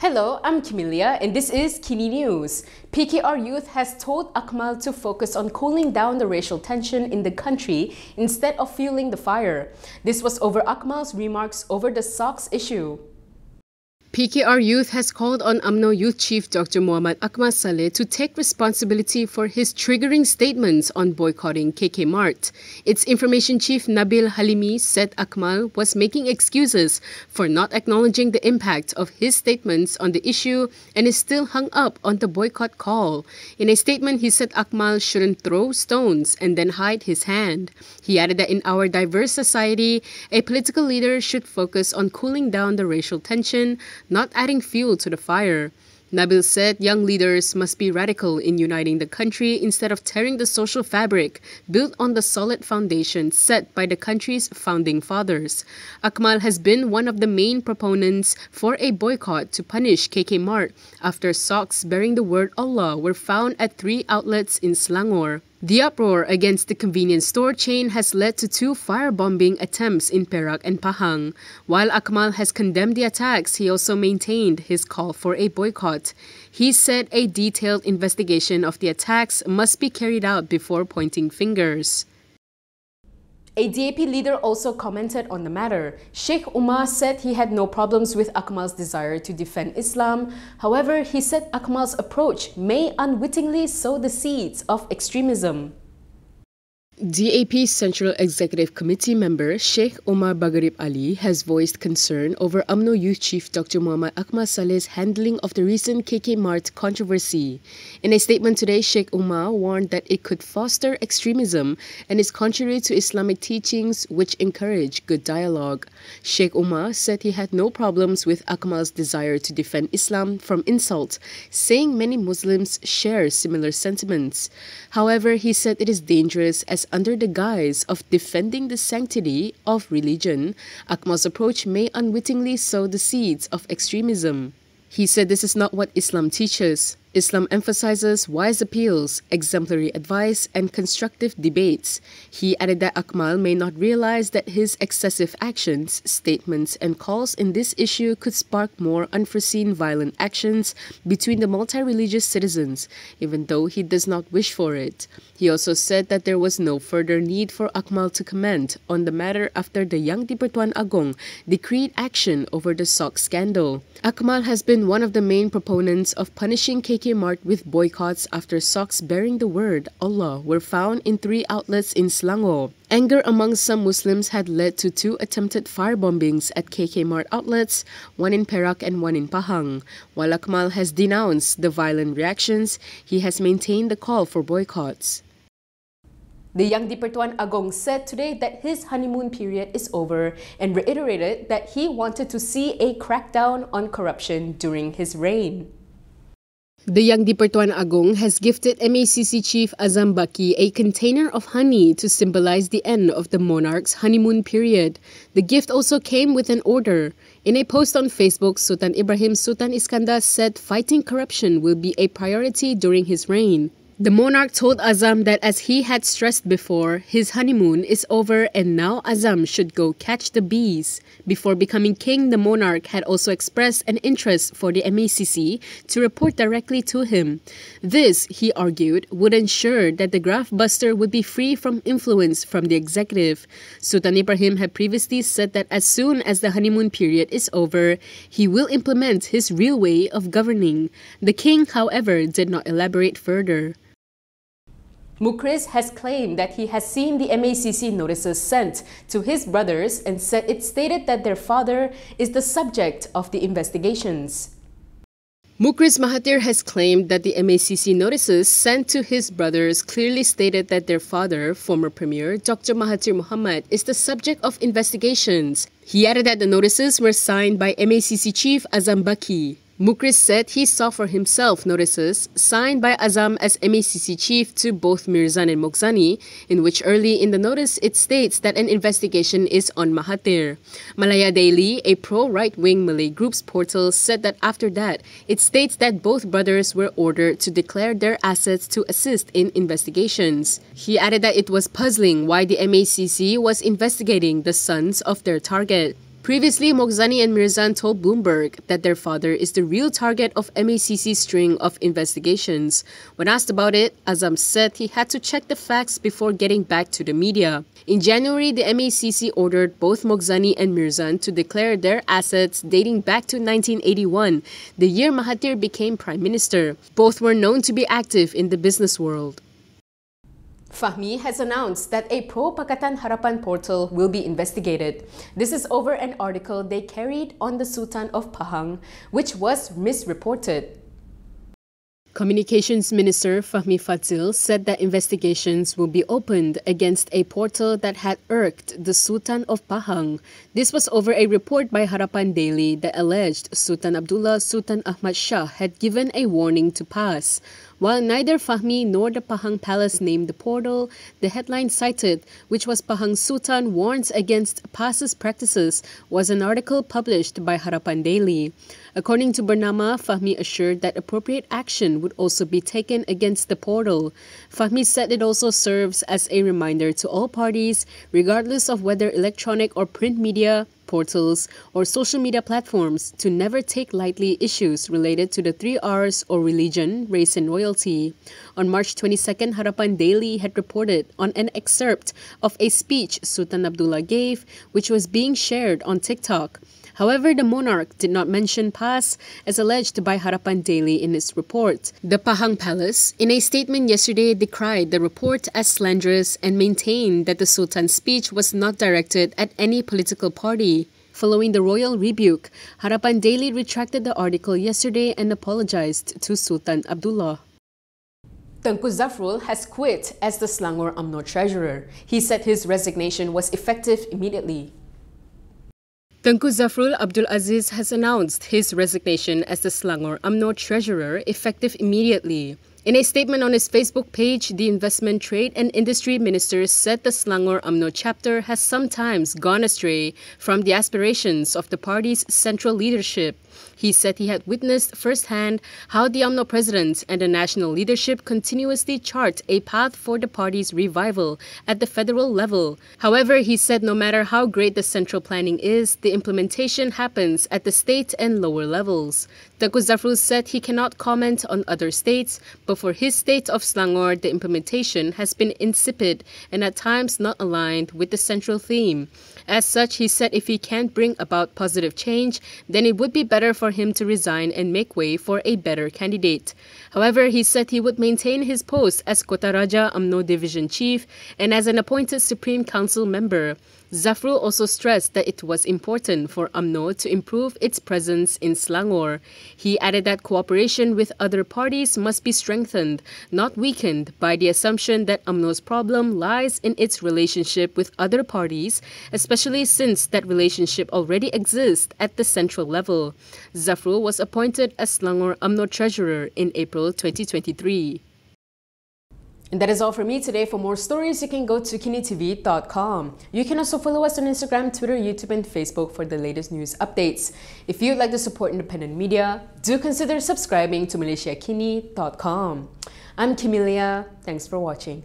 Hello, I'm Camelia and this is KiniNews. PKR Youth has told Akmal to focus on cooling down the racial tension in the country instead of fueling the fire. This was over Akmal's remarks over the socks issue. PKR Youth has called on Umno Youth Chief Dr Muhamad Akmal Saleh to take responsibility for his triggering statements on boycotting KK Mart. Its information chief Nabil Halimi said Akmal was making excuses for not acknowledging the impact of his statements on the issue and is still hung up on the boycott call. In a statement, he said Akmal shouldn't throw stones and then hide his hand. He added that in our diverse society, a political leader should focus on cooling down the racial tension, not adding fuel to the fire. Nabil said young leaders must be radical in uniting the country instead of tearing the social fabric built on the solid foundation set by the country's founding fathers. Akmal has been one of the main proponents for a boycott to punish KK Mart after socks bearing the word Allah were found at 3 outlets in Selangor. The uproar against the convenience store chain has led to 2 firebombing attempts in Perak and Pahang. While Akmal has condemned the attacks, he also maintained his call for a boycott. He said a detailed investigation of the attacks must be carried out before pointing fingers. A DAP leader also commented on the matter. Sheikh Umar said he had no problems with Akmal's desire to defend Islam. However, he said Akmal's approach may unwittingly sow the seeds of extremism. DAP Central Executive Committee member Sheikh Umar Bagharib Ali has voiced concern over Umno Youth Chief Dr Muhamad Akmal Saleh's handling of the recent KK Mart controversy. In a statement today, Sheikh Umar warned that it could foster extremism and is contrary to Islamic teachings which encourage good dialogue. Sheikh Umar said he had no problems with Akmal's desire to defend Islam from insult, saying many Muslims share similar sentiments. However, he said it is dangerous as under the guise of defending the sanctity of religion, Akmal's approach may unwittingly sow the seeds of extremism. He said this is not what Islam teaches. Islam emphasizes wise appeals, exemplary advice, and constructive debates. He added that Akmal may not realize that his excessive actions, statements, and calls in this issue could spark more unforeseen violent actions between the multi-religious citizens, even though he does not wish for it. He also said that there was no further need for Akmal to comment on the matter after the Yang di-Pertuan Agong decreed action over the sock scandal. Akmal has been one of the main proponents of punishing KK Mart with boycotts after socks bearing the word Allah were found in 3 outlets in Selangor. Anger among some Muslims had led to 2 attempted firebombings at KK Mart outlets, one in Perak and one in Pahang. While Akmal has denounced the violent reactions, he has maintained the call for boycotts. The Yang di-Pertuan Agong said today that his honeymoon period is over and reiterated that he wanted to see a crackdown on corruption during his reign. The Yang di-Pertuan Agong has gifted MACC Chief Azam Baki a container of honey to symbolize the end of the monarch's honeymoon period. The gift also came with an order. In a post on Facebook, Sultan Ibrahim Sultan Iskandar said fighting corruption will be a priority during his reign. The monarch told Azam that as he had stressed before, his honeymoon is over and now Azam should go catch the bees. Before becoming king, the monarch had also expressed an interest for the MACC to report directly to him. This, he argued, would ensure that the graft buster would be free from influence from the executive. Sultan Ibrahim had previously said that as soon as the honeymoon period is over, he will implement his real way of governing. The king, however, did not elaborate further. Mukriz has claimed that he has seen the MACC notices sent to his brothers and said it stated that their father is the subject of the investigations. Mukriz Mahathir has claimed that the MACC notices sent to his brothers clearly stated that their father, former Premier Dr Mahathir Mohamad, is the subject of investigations. He added that the notices were signed by MACC Chief Azam Baki. Mukriz said he saw for himself notices signed by Azam as MACC chief to both Mirzan and Mokhzani, in which early in the notice it states that an investigation is on Mahathir. Malaya Daily, a pro-right-wing Malay group's portal, said that after that, it states that both brothers were ordered to declare their assets to assist in investigations. He added that it was puzzling why the MACC was investigating the sons of their target. Previously, Moghzani and Mirzan told Bloomberg that their father is the real target of MACC's string of investigations. When asked about it, Azam said he had to check the facts before getting back to the media. In January, the MACC ordered both Moghzani and Mirzan to declare their assets dating back to 1981, the year Mahathir became Prime Minister. Both were known to be active in the business world. Fahmi has announced that a pro-Pakatan Harapan portal will be investigated. This is over an article they carried on the Sultan of Pahang, which was misreported. Communications Minister Fahmi Fadzil said that investigations will be opened against a portal that had irked the Sultan of Pahang. This was over a report by Harapan Daily that alleged Sultan Abdullah Sultan Ahmad Shah had given a warning to PAS. While neither Fahmi nor the Pahang Palace named the portal, the headline cited, which was Pahang Sultan warns against PAS's practices, was an article published by Harapan Daily. According to Bernama, Fahmi assured that appropriate action would also be taken against the portal. Fahmi said it also serves as a reminder to all parties, regardless of whether electronic or print media, portals, or social media platforms, to never take lightly issues related to the 3 Rs or religion, race and royalty. On March 22nd, Harapan Daily had reported on an excerpt of a speech Sultan Abdullah gave, which was being shared on TikTok. However, the monarch did not mention PAS, as alleged by Harapan Daily in its report. The Pahang Palace, in a statement yesterday, decried the report as slanderous and maintained that the Sultan's speech was not directed at any political party. Following the royal rebuke, Harapan Daily retracted the article yesterday and apologized to Sultan Abdullah. Tengku Zafrul has quit as the Selangor UMNO treasurer. He said his resignation was effective immediately. Tengku Zafrul Abdul Aziz has announced his resignation as the Selangor UMNO treasurer effective immediately. In a statement on his Facebook page, the Investment, Trade and Industry Minister said the Selangor UMNO chapter has sometimes gone astray from the aspirations of the party's central leadership. He said he had witnessed firsthand how the UMNO president and the national leadership continuously chart a path for the party's revival at the federal level. However, he said no matter how great the central planning is, the implementation happens at the state and lower levels. Tengku Zafrul said he cannot comment on other states, but for his state of Selangor, the implementation has been insipid and at times not aligned with the central theme. As such, he said if he can't bring about positive change, then it would be better for him to resign and make way for a better candidate. However, he said he would maintain his post as Kota Raja UMNO Division Chief and as an appointed Supreme Council member. Zafrul also stressed that it was important for UMNO to improve its presence in Selangor. He added that cooperation with other parties must be strengthened, not weakened, by the assumption that UMNO's problem lies in its relationship with other parties, especially since that relationship already exists at the central level. Zafrul was appointed as Selangor UMNO treasurer in April 2023. And that is all for me today. For more stories, you can go to Kinitv.com. You can also follow us on Instagram, Twitter, YouTube, and Facebook for the latest news updates. If you'd like to support independent media, do consider subscribing to MalaysiaKini.com. I'm Kimilia. Thanks for watching.